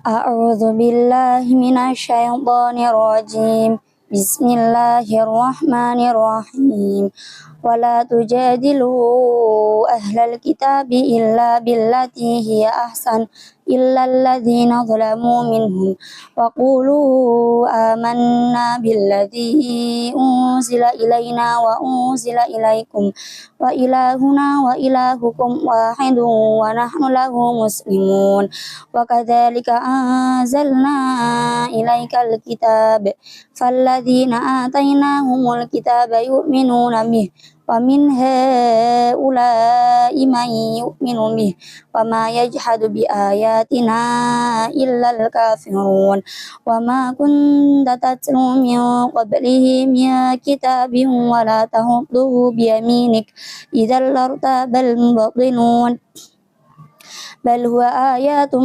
أعوذ بالله من الشيطان الرجيم. بسم الله الرحمن الرحيم. ولا تجادلوا أهل الكتاب إلا بالتي هي أحسن إلا الذين ظلموا منهم وقولوا آمنا بالذي أنزل إلينا وأنزل إليكم وإلهنا وإلهكم واحد ونحن له مسلمون وكذلك أنزلنا إليك الكتاب فالذين آتيناهم الكتاب يؤمنون به ومن هؤلاء من يؤمن به وما يجحد بآياتنا إلا الكافرون وما كنت تتلو من قبله من كتاب ولا تخطه بيمينك إذا لارتاب المبطلون بل هو آيات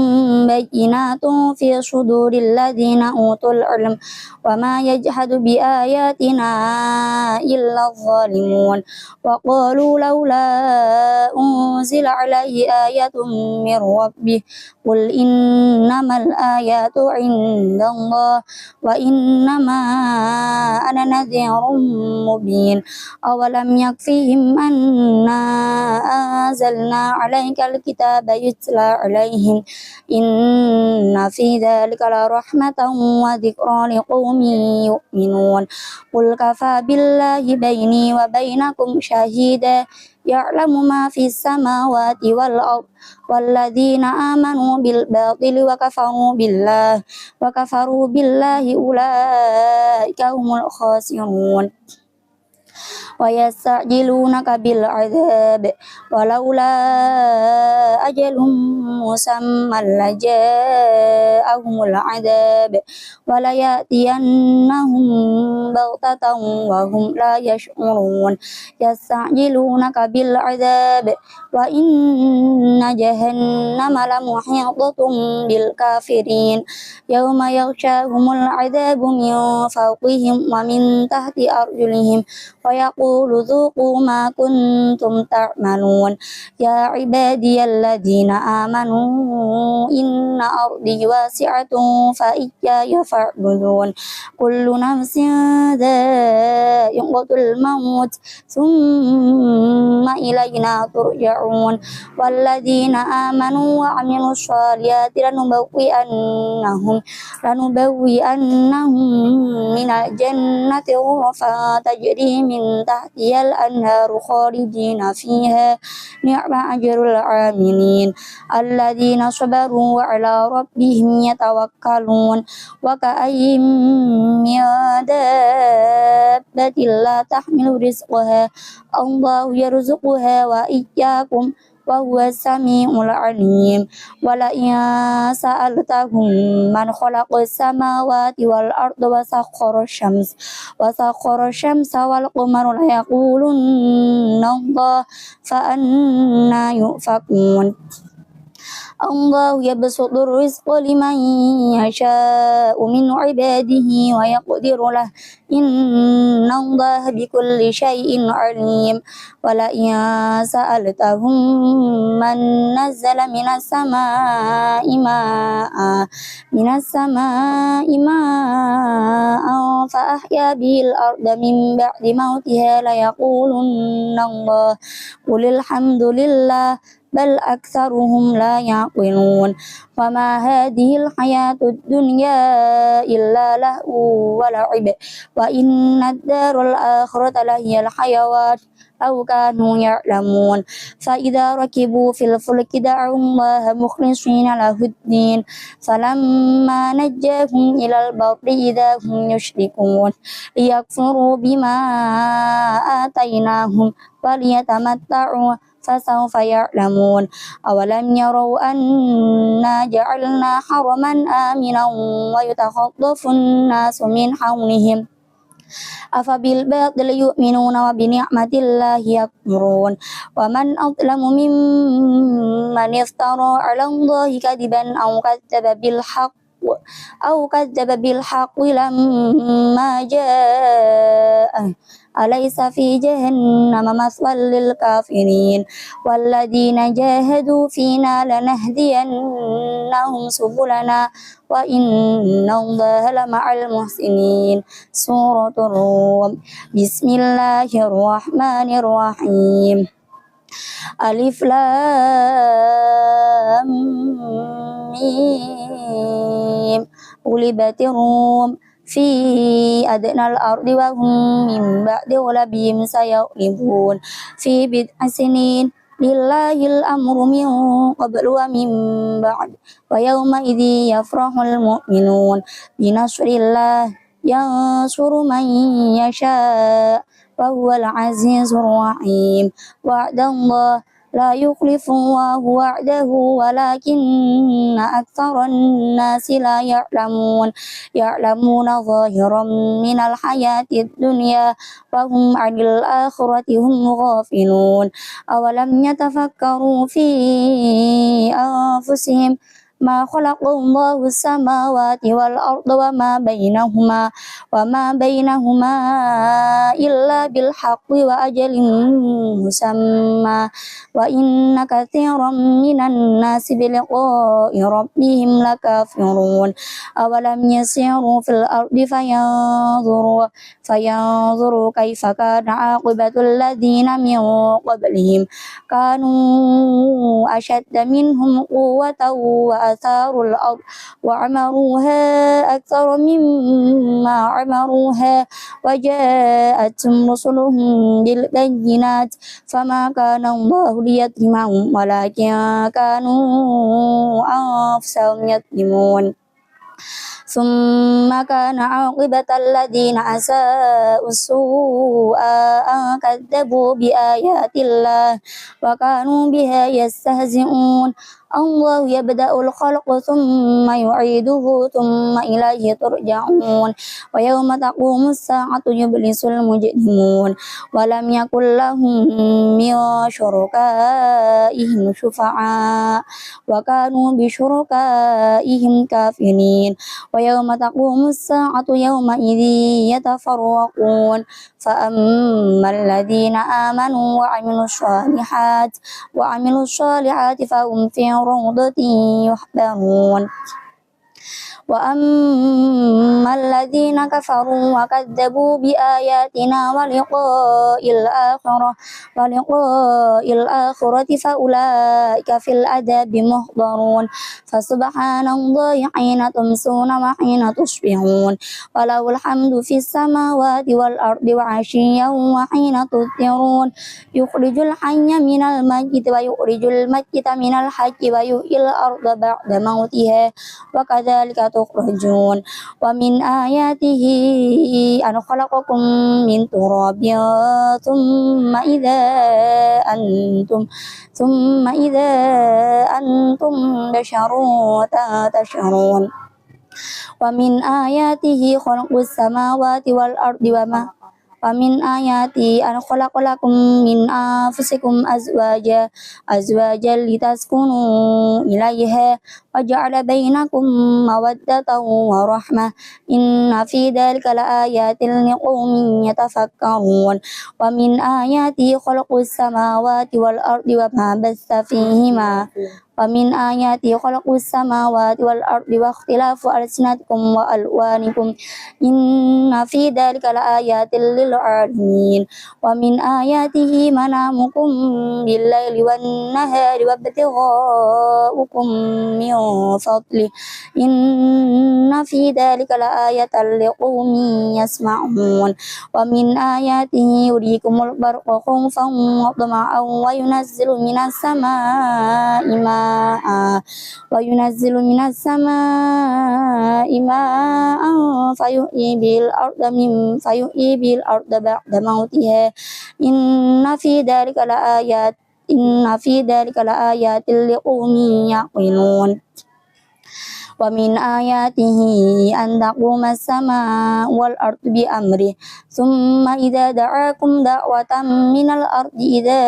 بينات في صدور الذين أوتوا العلم وما يجحد بآياتنا إلا الظالمون وقالوا لولا أنزل عليه آية من ربه قل إنما الآيات عند الله وإنما أنا نذير مبين أولم يكفهم أنا أنزلنا عليك الكتاب يتلى عليهم إن في ذلك لرحمة وذكرى لقوم يؤمنون قل كفى بالله بيني وبينكم شهيدا يعلم ما في السماوات والأرض والذين آمنوا بالباطل وكفروا بالله أولئك هم الخاسرون ويستعجلونك بالعذاب ولولا أجل مسمى لجاءهم العذاب وليأتينهم بغتة وهم لا يشعرون يستعجلونك بالعذاب وإن جهنم لمحيطة بالكافرين يوم يغشاهم العذاب من فوقهم ومن تحت أرجلهم ويقول ذوقوا ما كنتم تعملون يا عبادي الذين آمنوا إن أرضي واسعة فإياي فاعبدون كل نفس ذائقة الموت ثم إلينا ترجعون والذين آمنوا وعملوا الصالحات لنبوئنهم من الجنة غرفا تجري من تحتها الأنهار خالدين فيها نعم أجر العاملين الذين صبروا وعلى ربهم يتوكلون وكأين من دابة لا تحمل رزقها الله يرزقها وإياكم وهو السميع العليم ولئن سألتهم من خلق السماوات والأرض وسخر الشمس والقمر ليقولن الله فأنى يؤفكون الله يبسط الرزق لمن يشاء من عباده ويقدر له إن الله بكل شيء عليم ولئن سألتهم من نزل من السماء ماء فأحيا به الأرض من بعد موتها ليقولن الله قل الحمد لله بل أكثرهم لا يعقلون وما هذه الحياة الدنيا إلا لهو ولعب وإن الدار الآخرة لهي الحيوان أو كانوا يعلمون فإذا ركبوا في الفلك دعوا الله مخلصين له الدين فلما نجاهم إلى البر إذا هم يشركون ليكفروا بما آتيناهم وليتمتعوا فسوف يعلمون أولم يروا أنا جعلنا حرما آمنا ويتخطف الناس من حولهم أفبالباطل يؤمنون وبنعمة الله يكفرون ومن أظلم ممن افترى على الله كذبا أو كذب بالحق لما جاءه أليس في جهنم مثوى للكافرين والذين جاهدوا فينا لنهدينهم سبلنا وإن الله لمع المحسنين. سورة الروم. بسم الله الرحمن الرحيم. ألف لام ميم. غلبت الروم في أدنى الأرض وهم من بعد غلبهم سيغلبون في بضع سنين لله الأمر من قبل ومن بعد ويومئذ يفرح المؤمنون بنصر الله ينصر من يشاء وهو العزيز الرحيم. وعد الله لا يخلف الله وعده ولكن أكثر الناس لا يعلمون ظاهرا من الحياة الدنيا وهم عن الآخرة هم غافلون. أولم يتفكروا في أنفسهم ما خلق الله السماوات والأرض وما بينهما إلا بالحق وأجل مسمى وإن كثيرا من الناس بلقاء ربهم لكافرون. أولم يسيروا في الأرض فينظروا كيف كان عاقبة الذين من قبلهم كانوا أشد منهم قوة وأثاروا الأرض وعمروها أكثر مما عمروها وجاءتهم رسلهم بالبينات فما كان الله ليظلمهم ولكن كانوا أنفسهم يظلمون. ثم كان عاقبة الذين أساءوا السوء أن كذبوا بآيات الله وكانوا بها يستهزئون. الله يبدأ الخلق ثم يعيده ثم إليه ترجعون. ويوم تقوم الساعة يبلس المجرمون ولم يكن لهم من شركائهم شفعاء وكانوا بشركائهم كافرين. ويوم تقوم الساعة يومئذ يتفرقون فأما الذين آمنوا وعملوا الصالحات فهم في روضة يحبرون. وأما الذين كفروا وكذبوا بآياتنا ولقاء الآخرة فأولئك في العذاب محضرون. فسبحان الله حين تمسون وحين تصبحون وله الحمد في السماوات والأرض وعشيا وحين تظهرون. يخرج الحي من الميت ويخرج الميت من الحي ويحيي الأرض بعد موتها وكذلك تخرجون. ومن آياته أن خلقكم من تراب ثم إذا أنتم بشر تنتشرون. ومن آياته خلق السماوات والأرض ومن آياته أن خلق لكم من أنفسكم أزواجا لتسكنوا إليها وجعل بينكم مودة ورحمة إن في ذلك لآيات لقوم يتفكرون. ومن آياته خلق السماوات والأرض وما بث فيهما ومن آياته خلق السماوات والأرض واختلاف ألسنتكم وألوانكم إن في ذلك لآيات للعالمين. ومن آياته منامكم بالليل والنهار وابتغاؤكم من فضله إن في ذلك لآية لقوم يسمعون. ومن آياته يريكم البرق خوفا وطمعا وينزل من السماء ماء فيحيي به الأرض بعد موتها إن في ذلك لآيات لقوم يعقلون. ومن آياته أن تقوم السماء والأرض بأمره ثم إذا دعاكم دعوة من الأرض إذا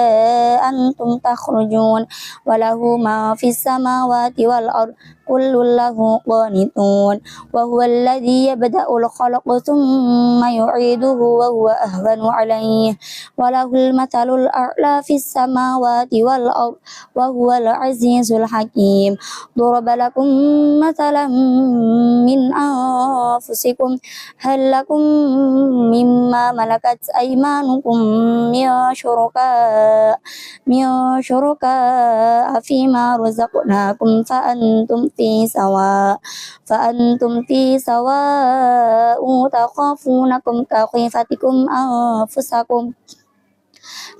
أنتم تخرجون وله ما في السماوات والأرض كل له قانتون وهو الذي يبدأ الخلق ثم يعيده وهو أهون عليه وله المثل الأعلى في السماوات والأرض وهو العزيز الحكيم ضرب لكم مثلا من أنفسكم هل لكم مما ملكت أيمانكم من شركاء فيما رزقناكم فأنتم في سواء تخافونكم كخيفتكم أنفسكم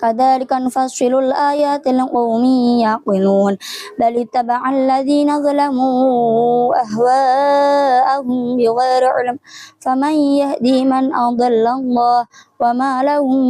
كذلك نفصل الآيات لقوم يعقلون بل اتبع الذين ظلموا أهواءهم بغير علم فمن يهدي من أضل الله وما لهم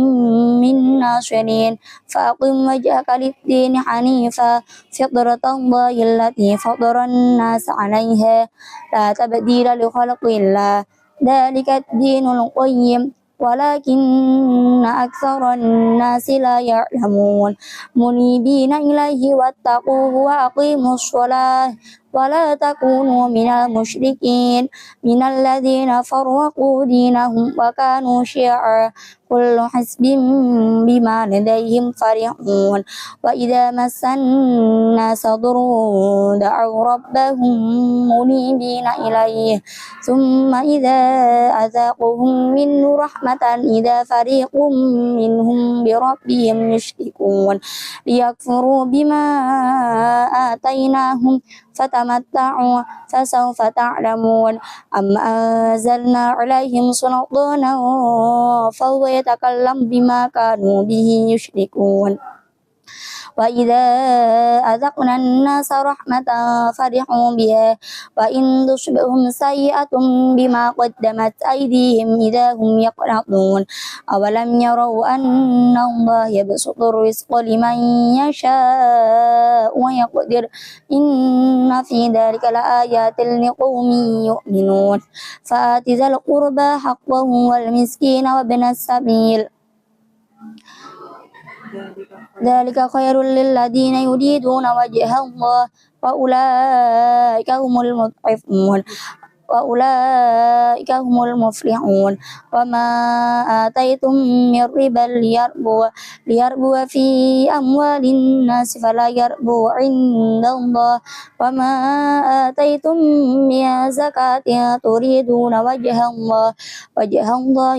من ناصرين فأقم وجهك للدين حنيفا فطرة الله التي فطر الناس عليها لا تبديل لخلق الله ذلك الدين القيم ولكن أكثر الناس لا يعلمون منيبين إليه واتقوه وأقيموا الصلاة ولا تكونوا من المشركين من الذين فرقوا دينهم وكانوا شيعا كل حزب بما لديهم فرحون وإذا مس الناس ضر دعوا ربهم منيبين إليه ثم إذا أذاقهم منه رحمة إذا فريق منهم بربهم يشركون ليكفروا بما آتيناهم فتمتعوا فسوف تعلمون أم أنزلنا عليهم سلطانا فهو يتكلم بما كانوا به يشركون وإذا أذقنا الناس رحمة فرحوا بها وإن تصبهم سيئة بما قدمت أيديهم إذا هم يقنطون أولم يروا أن الله يبسط الرزق لمن يشاء ويقدر إن في ذلك لآيات لقوم يؤمنون فآت ذا القربى حقه والمسكين وابن السبيل ذلك خير للذين يريدون وجه الله وأولئك هم المضعفون وأولئك هم المفلحون وما آتيتم من ربا ليربو في أموال الناس فلا يربو عند الله وما آتيتم من زكاة تريدون وجه الله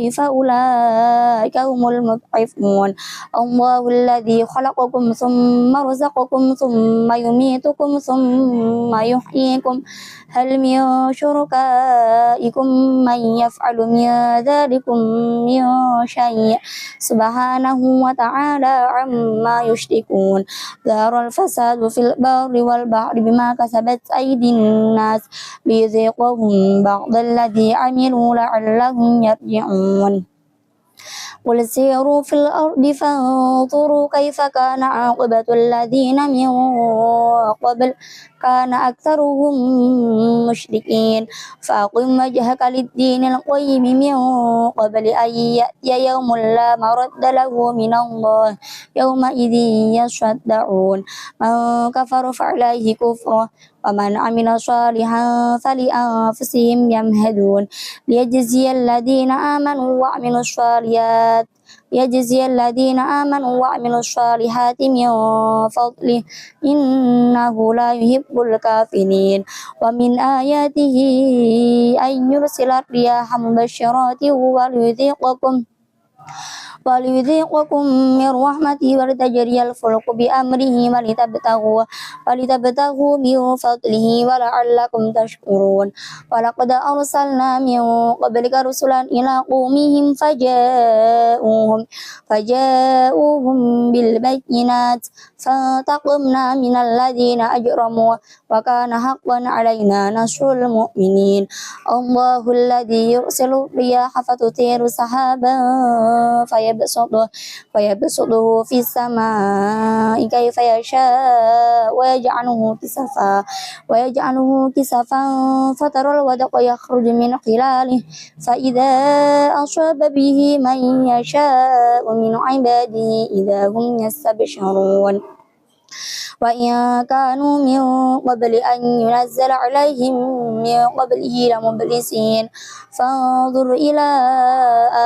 فأولئك هم المضعفون الله الذي خلقكم ثم رزقكم ثم يميتكم ثم يحييكم هل من شركائكم من يفعل من ذلكم من شيء سبحانه وتعالى عما يشركون ظهر الفساد في البر والبحر بما كسبت أيدي الناس ليذيقهم بعض الذي عملوا لعلهم يرجعون قل سيروا في الأرض فانظروا كيف كان عاقبة الذين من قبل كان أكثرهم مشركين فأقم وجهك للدين القيم من قبل أن يأتي يوم لا مرد له من الله يومئذ يصدعون من كفر فعليه كفره ومن عمل صالحا فلأنفسهم يمهدون ليجزي الذين آمنوا وعملوا الصالحات من فضله إنه لا يحب الكافرين ومن آياته أن يرسل الرياح مبشرات وليذيقكم من رحمته ولتجري الفلك بأمره ولتبتغوا من فضله ولعلكم تشكرون ولقد أرسلنا من قبلك رسلا إلى قومهم فجاءوهم بالبينات فانتقمنا من الذين أجرموا وكان حقا علينا نصر المؤمنين الله الذي يرسل الرياح فتثير سحابا فيبسطه في السماء كيف يشاء ويجعله كسفا فترى الودق يخرج من خلاله فإذا أصاب به من يشاء من عباده إذا هم يستبشرون وإن كانوا من قبل أن ينزل عليهم من قبله لمبلسين فانظر إلى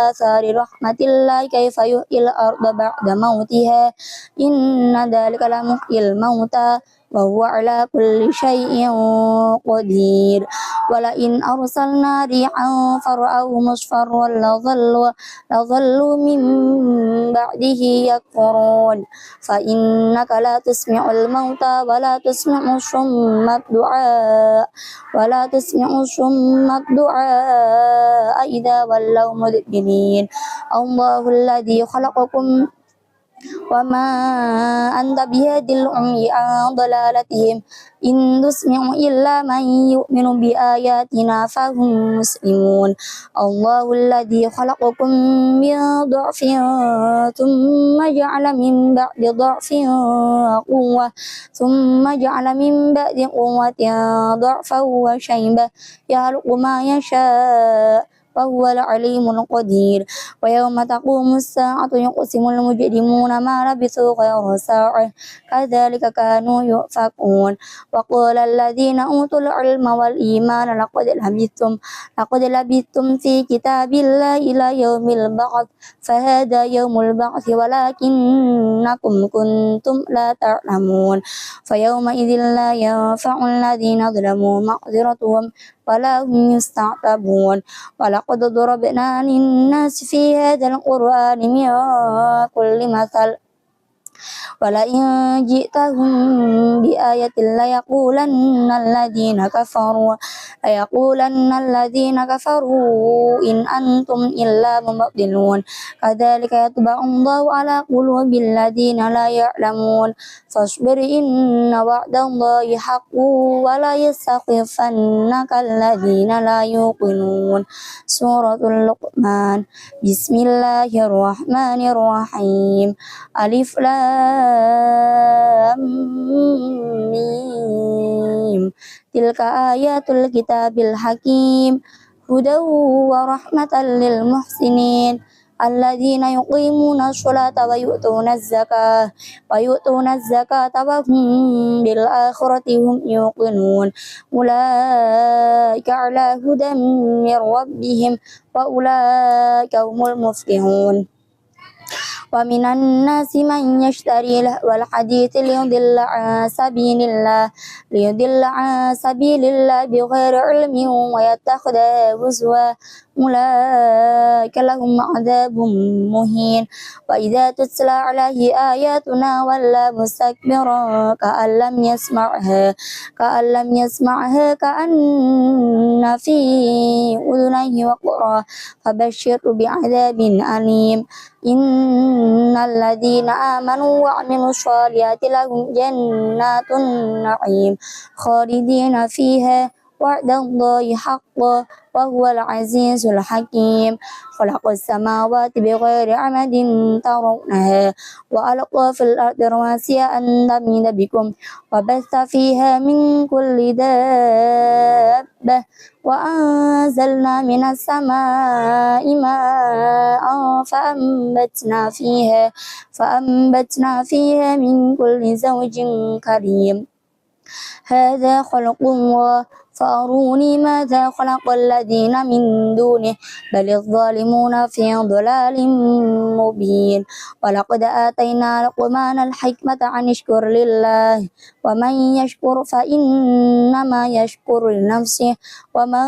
آثار رحمة الله كيف يحيي الأرض بعد موتها إن ذلك لمحيي الموتى وهو على كل شيء قدير ولئن أرسلنا ريحا فرأوه مصفرا لظلوا من بعده يكفرون فإنك لا تسمع الموتى ولا تسمع الصم الدعاء إذا ولوا مدبرين الله الذي خلقكم وما أنت بهادي العمي عن ضلالتهم إن تسمع إلا من يؤمن بآياتنا فهم مسلمون الله الذي خلقكم من ضعف ثم جعل من بعد ضعف قوة ضعفا وشيبة يخلق ما يشاء وهو العليم القدير ويوم تقوم الساعة يقسم المجرمون ما لبثوا غير ساعة كذلك كانوا يؤفكون وقال الذين أوتوا العلم والإيمان لقد لبثتم في كتاب الله إلى يوم البعث فهذا يوم البعث ولكنكم كنتم لا تعلمون فيومئذ لا ينفع الذين ظلموا معذرتهم ولا هم يستعتبون ولقد ضربنا للناس في هذا القرآن من كل مثل ولئن جئتهم بآية ليقولن الذين كفروا إن أنتم إلا مبطلون كذلك يطبع الله على قلوب الذين لا يعلمون فاصبر إن وعد الله حق ولا يستخفنك الذين لا يوقنون سورة اللقمان بسم الله الرحمن الرحيم ألف لام ميم تلك آيات الكتاب الحكيم هدى ورحمة للمحسنين الذين يقيمون الصلاة ويؤتون الزكاة وهم بالآخرة هم يوقنون أولئك على هدى من ربهم وأولئك هم المفلحون ومن الناس من يشتري لهو الحديث ليضل عن سبيل الله بغير علم ويتخذها هزوا أولئك لهم عذاب مهين وإذا تتلى عليه آياتنا ولى مستكبرا كأن لم يسمعها كأن في أذنيه وقرا فبشره بعذاب أليم إن الذين آمنوا وعملوا الصالحات لهم جنات النعيم خالدين فيها وعد الله حقا وهو العزيز الحكيم خلق السماوات بغير عمد ترونها وألقى في الأرض رواسي أن تميد بكم وبث فيها من كل دابة وأنزلنا من السماء ماء فأنبتنا فيها من كل زوج كريم هذا خلق الله فأروني ماذا خلق الذين من دونه بل الظالمون في ضلال مبين ولقد آتينا لقمان الحكمة أن اشكر لله ومن يشكر فإنما يشكر لنفسه ومن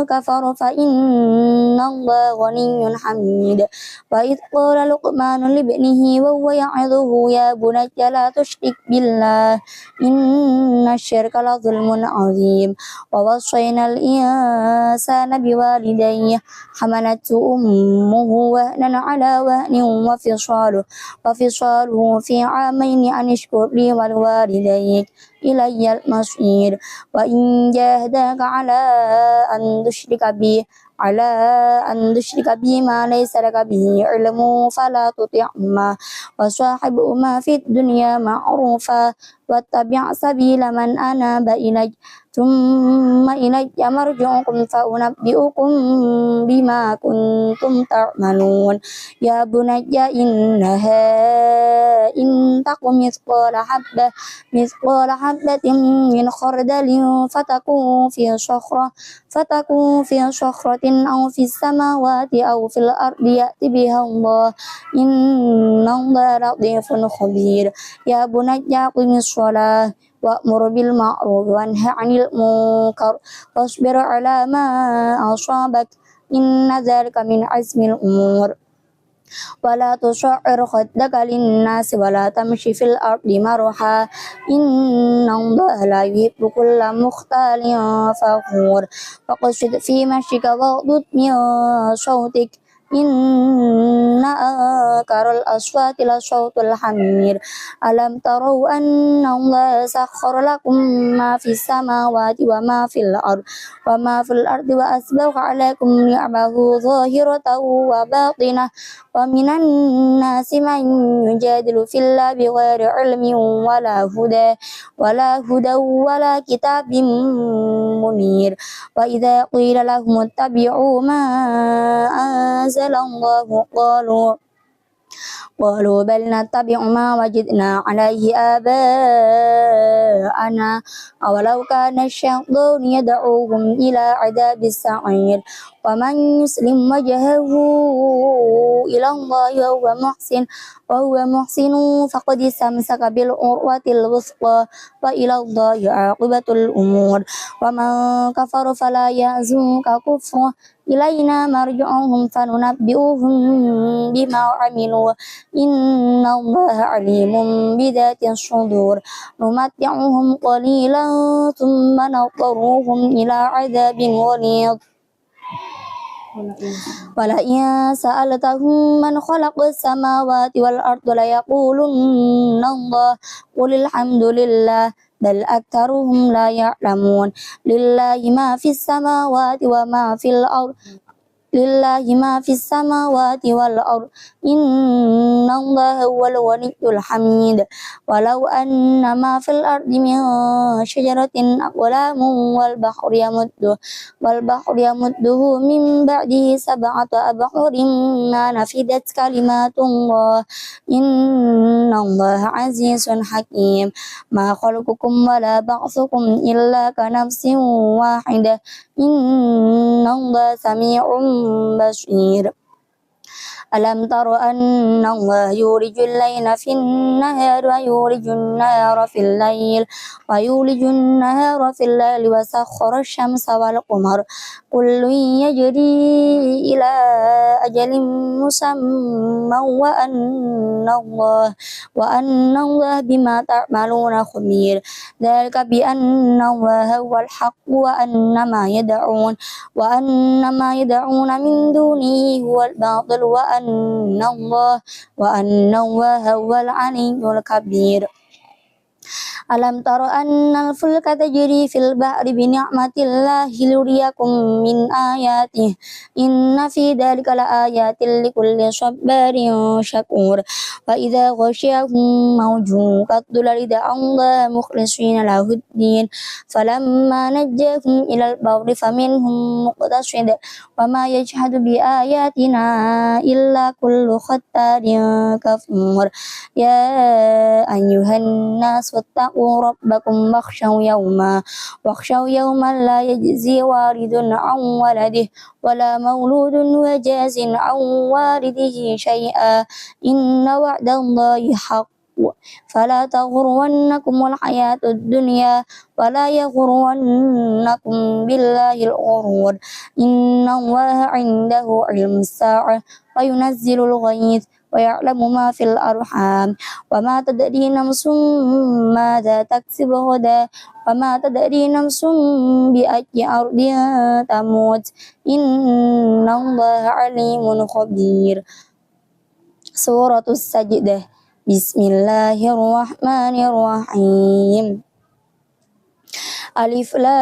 كفر فإن الله غني حميد وإذ قال لقمان لابنه وهو يعظه يا بني لا تشرك بالله إن الشرك لظلم عظيم ووصينا الإنسان بوالديه حملته أمه وهنا على وهن وفصاله في عامين أن اشكر لي ولوالديك إلي المصير وإن جاهداك على أن تشرك بي ما ليس لك به علم فلا تطعهما وصاحبهما في الدنيا معروفا واتبع سبيل من أناب إلي ثم إلي مرجعكم فأنبئكم بما كنتم تعملون يا بني إنها إن تك مثقال حبة من خردل فتكون في صخرة أو في السماوات أو في الأرض يأتي بها الله إن الله لطيف خبير يا بني أقم الصلاة وأمر بالمعروف وانه عن المنكر واصبر على ما أصابك إن ذلك من عزم الأمور ولا تصعر خدك للناس ولا تمشي في الأرض مرحا إن الله لا يحب كل مختال فخور فاقصد في مشيك واغضض من صوتك إن أنكر الأصوات لصوت الحمير ألم تروا أن الله سخر لكم ما في السماوات وما في الأرض وأسبغ عليكم نعمه ظاهرة وباطنة ومن الناس من يجادل في الله بغير علم ولا هدى ولا كتاب منير وإذا قيل لهم اتبعوا ما أنزل الله قالوا بل نتبع ما وجدنا عليه آباءنا أولو كان الشيطان يدعوهم إلى عذاب السعير ومن يسلم وجهه إلى الله وهو محسن فقد استمسك بالعروة الوثقى وإلى الله عاقبة الأمور ومن كفر فلا يحزنك كفره إلينا مرجعهم فننبئهم بما عملوا إن الله عليم بذات الصدور نمتعهم قليلا ثم نضطرهم إلى عذاب غليظ ولئن سألتهم من خلق السماوات والأرض ليقولن الله قل الحمد لله بل أكثرهم لا يعلمون لله ما في السماوات وما في الأرض والأرض إن الله هو الغني الحميد ولو أن ما في الأرض من شجرة أقلام والبحر يمده من بعده 7 أبحر ما نفدت كلمات الله إن الله عزيز حكيم ما خلقكم ولا بعثكم إلا كنفس واحدة إن الله سميع بصير ألم تر أن الله يولج الليل في النهار ويولج النهار في الليل وسخر الشمس والقمر كل يجري إلى أجل مسمى وأن الله بما تعملون خبير ذلك بأن الله هو الحق وأن ما يدعون من دونه هو الباطل وأن الله هو العلي الكبير ألم تر أن الفلك تجري في البحر بنعمة الله ليريكم من آياته إن في ذلك لآيات لكل صبار شكور وإذا غشيهم موج كالظلل دعوا الله مخلصين له الدين فلما نجاهم إلى البر فمنهم مقتصد وما يجحد بآياتنا إلا كل ختار كفور يا أيها الناس اتقوا ربكم واخشوا يوما لا يجزي والد عن ولده ولا مولود وجاز عن والده شيئا إن وعد الله حق فلا تغرنكم الحياة الدنيا ولا يغرنكم بالله الغرور إن الله عنده علم الساعة وينزل الغيث ويعلم ما في الأرحام وما تدري نفس ماذا تكسب غدا وما تدري نفس بأي أرض تموت إن الله عليم خبير سورة السجدة بسم الله الرحمن الرحيم Alif Lam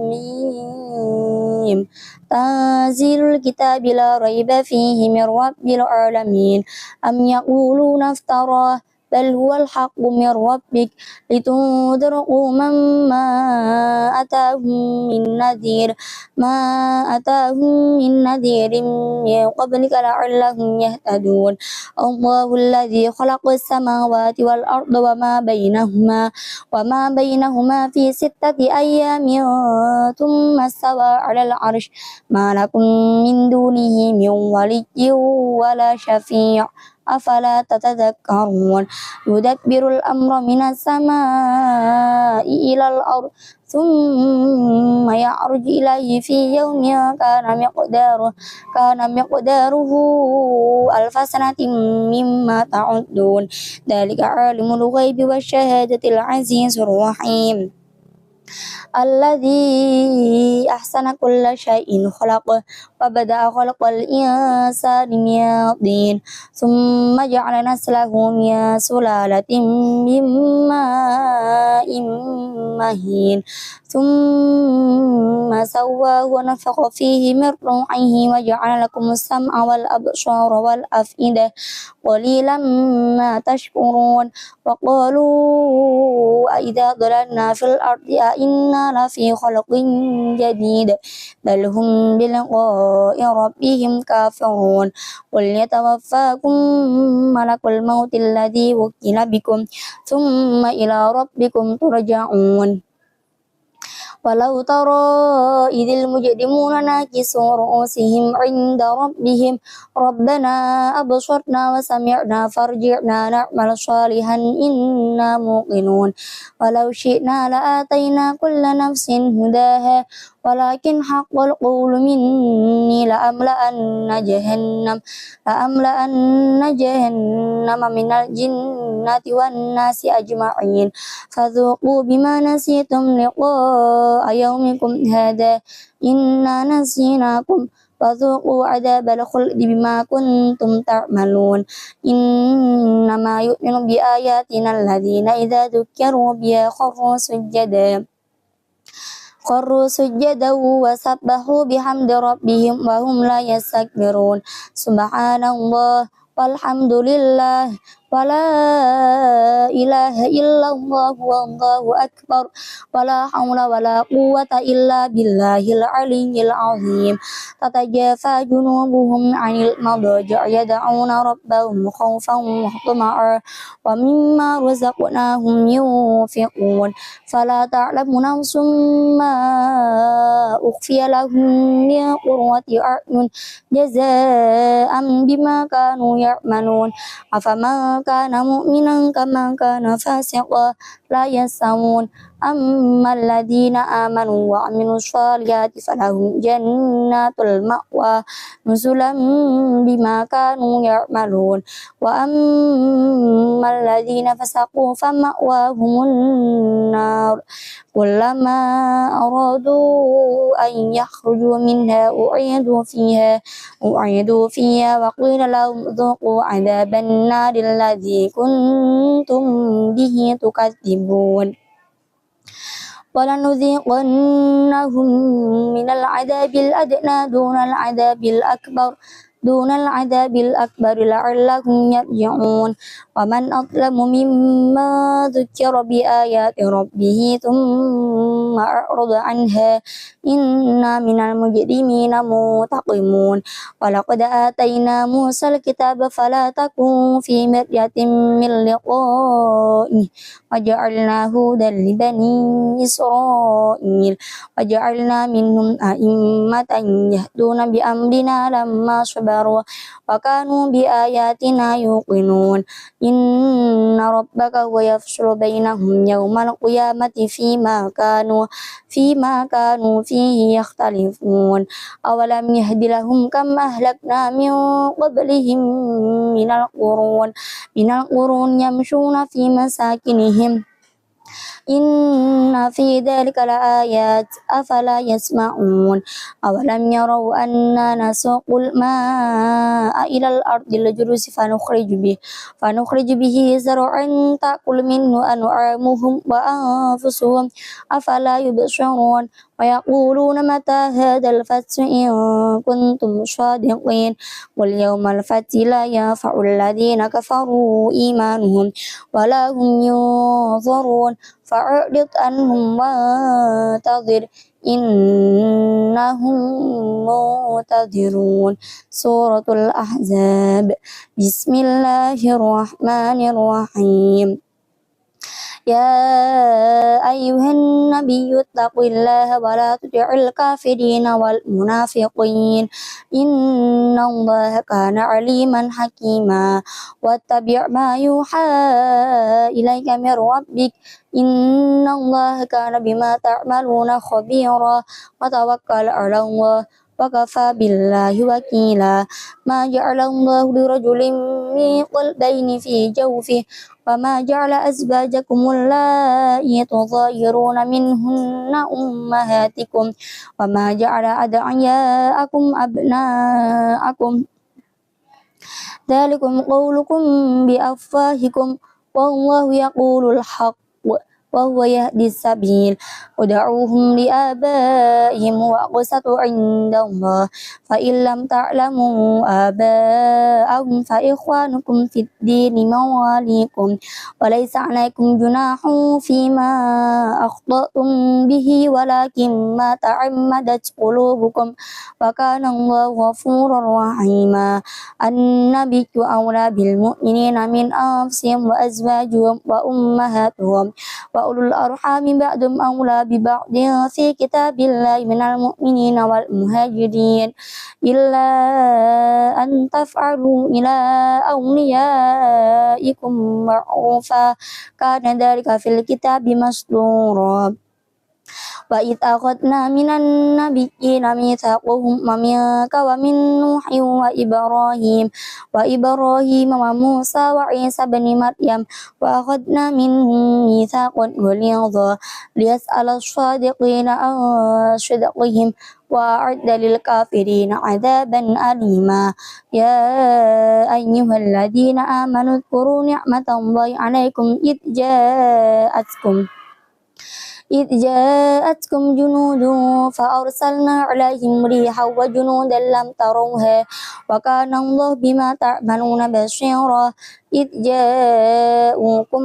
Mim. Tanzilul kitabi la raiba fihi min rabbil alamin. Am yaquluna iftarah بل هو الحق من ربك لتنذر قوما أتاهم من نذير ما أتاهم من نذير من قبلك لعلهم يهتدون الله الذي خلق السماوات والأرض وما بينهما في 6 أيام ثم استوى على العرش ما لكم من دونه من ولي ولا شفيع أفلا تتذكرون يدبر الأمر من السماء إلى الأرض ثم يعرج إليه في يوم كان مقداره 1000 سنة مما تعدون ذلك عالم الغيب والشهادة العزيز الرحيم الذي أحسن كل شيء خلقه وبدأ خلق الإنسان من طين ثم جعل نسله من سلالة من ماء مهين ثم سواه ونفخ فيه من روحه وجعل لكم السمع والأبصار والأفئدة قليلا ما تشكرون وقالوا أإذا ضللنا في الأرض أإنا لفي خلق جديد بل هم بلقاء ربهم كافرون قل يتوفاكم ملك الموت الذي وكل بكم ثم إلى ربكم ترجعون ولو ترى إذ المجرمون ناكسوا رؤوسهم عند ربهم ربنا أبصرنا وسمعنا فارجعنا نعمل صالحا إنا موقنون ولو شئنا لآتينا كل نفس هداها ولكن حق القول مني لأملأن جهنم من الجنة والناس أجمعين فذوقوا بما نسيتم لقاء يومكم هذا إنا نسيناكم فذوقوا عذاب الخلد بما كنتم تعملون إنما يؤمن بآياتنا الذين إذا ذكروا بها خروا سجدا وسبحوا بحمد ربهم وهم لا يستكبرون سبحان الله والحمد لله ولا إله إلا الله والله أكبر ولا حول ولا قوة إلا بالله العلي العظيم تتجافى جنوبهم عن المضاجع يدعون ربهم خوفا وطمعا ومما رزقناهم ينفقون فلا تعلم نفس ما أخفي لهم من قرة أعين جزاء بما كانوا يعملون أفمن كان مؤمنا كمن كان فاسقا لا يستوون أما الذين آمنوا وعملوا الصالحات فلهم جنات المأوى نزلا بما كانوا يعملون وأما الذين فسقوا فمأواهم النار كلما أرادوا أن يخرجوا منها أعيدوا فيها وقيل لهم ذوقوا عذاب النار الذي كنتم به تكذبون ولنذيقنهم من العذاب الأدنى دون العذاب الأكبر لعلهم يرجعون ومن أظلم ممن ذكر بآيات ربه ثم أعرض عنها إنا من المجرمين منتقمون ولقد آتينا موسى الكتاب فلا تكن في مرية من لقائه وجعلناه هدى لبني إسرائيل وجعلنا منهم أئمة يهدون بأمرنا لما صبروا وكانوا بآياتنا يوقنون إن ربك هو يفصل بينهم يوم القيامة فيما كانوا فيه يختلفون أولم يهد لهم كم أهلكنا من قبلهم من القرون يمشون في مساكنهم إن في ذلك لآيات أفلا يسمعون أولم يروا أنا نسوق الماء إلى الأرض الجرز فنخرج به زرعا تأكل منه أنعامهم وأنفسهم أفلا يبصرون ويقولون متى هذا الفتح إن كنتم صادقين واليوم الفتح لا ينفع الذين كفروا إيمانهم ولا هم ينظرون فأعرض عنهم وانتظر إنهم منتظرون سورة الأحزاب بسم الله الرحمن الرحيم يا أيها النبي اتق الله ولا تطع الكافرين والمنافقين إن الله كان عليما حكيما واتبع ما يوحى إليك من ربك إن الله كان بما تعملون خبيرا وتوكل على الله وكفى بالله وكيلا ما جعل الله لرجل من قلبين في جوفه وما جعل أزواجكم اللائي تظاهرون منهن أمهاتكم وما جعل أدعياءكم أبناءكم ذلكم قولكم بأفواهكم والله يقول الحق وهو يهدي السبيل ودعوهم لآبائهم وأقسط عند الله فإن لم تعلموا آباءهم فإخوانكم في الدين مواليكم وليس عليكم جناح فيما أخطأتم به ولكن ما تعمدت قلوبكم وكان الله غفورا رحيما النبي أولى بالمؤمنين من أنفسهم وأزواجهم وأمهاتهم وأولو الأرحام بعضهم أولى ببعض في كتاب الله من المؤمنين والمهاجرين إلا أن تفعلوا إلى أوليائكم معروفا كان ذلك في الكتاب مسطورا وإذ أخذنا من النبيين ميثاقهم ومنك ومن نوح وإبراهيم وموسى وعيسى بن مريم وأخذنا منهم ميثاقا غليظا ليسأل الصادقين عن صدقهم وأعد للكافرين عذابا أليما يا أيها الذين آمنوا اذكروا نعمة الله عليكم إذ جاءتكم جنود فأرسلنا عليهم ريحا وجنودا لم تروها وكان الله بما تعملون بصيرا إذ جاءوكم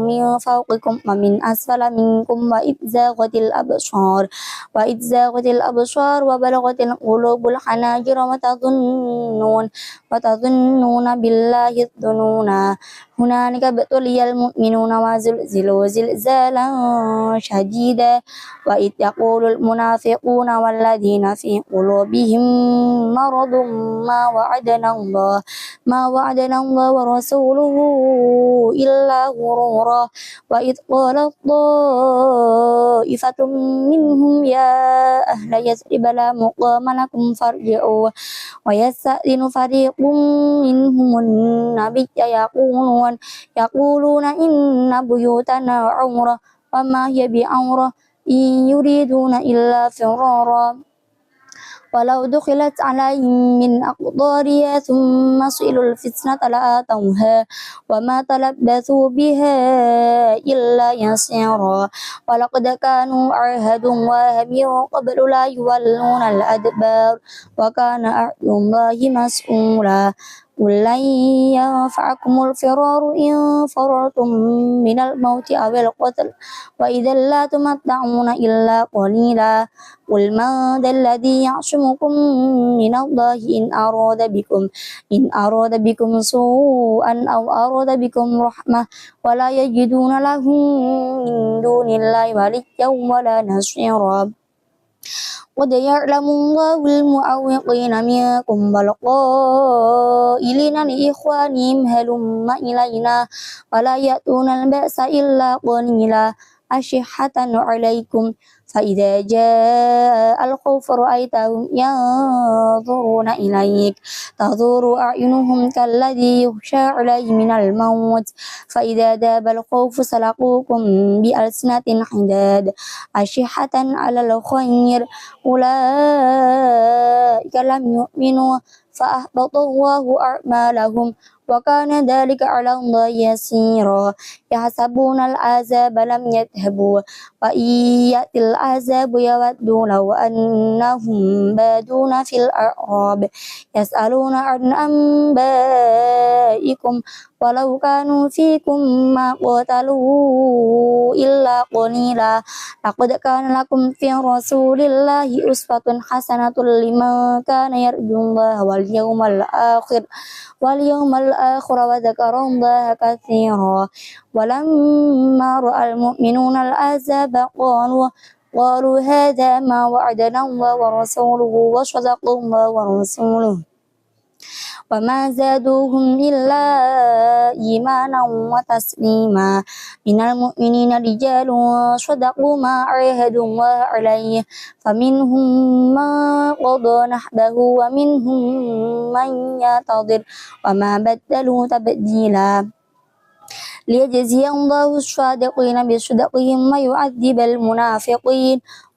من فوقكم ومن أسفل منكم وإذ زاغت الأبصار وبلغت القلوب الحناجر وتظنون بالله الظنونا هنالك ابتلي المؤمنون وزلزلوا زلزالا شديدا وإذ يقول المنافقون والذين في قلوبهم مرض ما وعدنا الله ورسوله إلا غرورا وإذ قالت طائفة منهم يا أهل يثرب لا مقام لكم فارجعوا ويستأذن فريق منهم النبي يقولون إن بيوتنا عورة وما هي بعورة إن يريدون إلا فرارا ولو دخلت عليهم من أقطارها ثم سئلوا الفتنة لآتوها وما تلبثوا بها إلا يسيرا ولقد كانوا عاهدوا الله من قبل لا يولون الأدبار وكان عهد الله مسؤولا قل لن ينفعكم الفرار إن فررتم من الموت أو القتل وإذا لا تمتعون إلا قليلا قل من ذا الذي يعصمكم من الله إن أراد بكم سوءا أو أراد بكم رحمة ولا يجدون لهم من دون الله وليا ولا نصيرا قد يعلم الله المعوقين منكم والقائلين لإخوانهم هلم إلينا ولا يأتون البأس إلا قليلا أشحة عليكم فإذا جاء الخوف رأيتهم ينظرون إليك تدور أعينهم كالذي يغشى عليه من الموت فإذا ذاب الخوف سلقوكم بألسنة حداد أشحة على الخير أولئك لم يؤمنوا فأحبط الله أعمالهم وكان ذلك على الله يسيرا يحسبون العذاب لم يذهبوا وإن يأتي العذاب يودوا لو أنهم بادون في الأعراب يسألون عن أنبائكم ولو كانوا فيكم ما قاتلوا إلا قليلا لقد كان لكم في رسول الله أسوة حسنة لمن كان يرجو الله واليوم الآخر وذكر الله كثيرا ولما رأى المؤمنون العذاب قالوا هذا ما وعدنا الله ورسوله وصدق الله ورسوله وما زادوهم إلا إيمانا وتسليما من المؤمنين رجال صدقوا ما عاهدوا الله عليه فمنهم من قضى نحبه ومنهم من ينتظر وما بدلوا تبديلا ليجزي الله الصادقين بصدقهم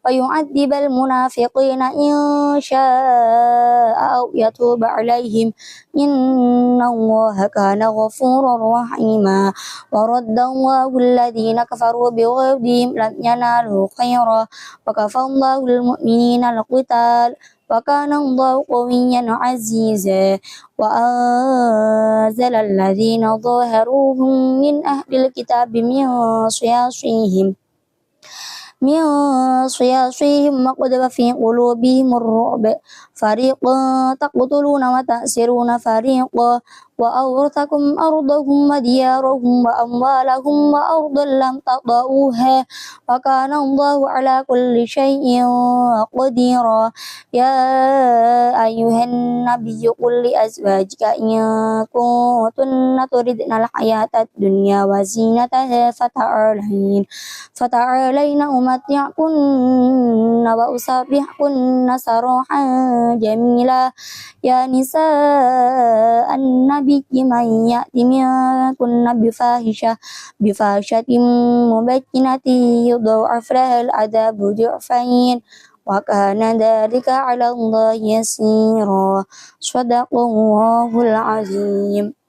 ويعذب المنافقين إن شاء أو يتوب عليهم إن الله كان غفورا رحيما ورد الله الذين كفروا بغيظهم لم ينالوا خيرا وكفى الله المؤمنين القتال وكان الله قويا عزيزا وأنزل الذين ظاهروهم من أهل الكتاب من صياصيهم وقذف في قلوبهم الرعب فريقا تقتلون وتأسرون فريقا وأورثكم أرضهم وديارهم وأموالهم وأرضا لم تطئوها وكان الله على كل شيء قديرا يا أيها النبي قل لأزواجك إن كنتن تردن الحياة الدنيا وزينتها فتعالين أمتعكن وأسرحكن سراحا جميلا يا نساء النبي من يأتي منكن بفاحشة مبينة يضاعف لها العذاب ضعفين وكان ذلك على الله يسيرا صدق الله العظيم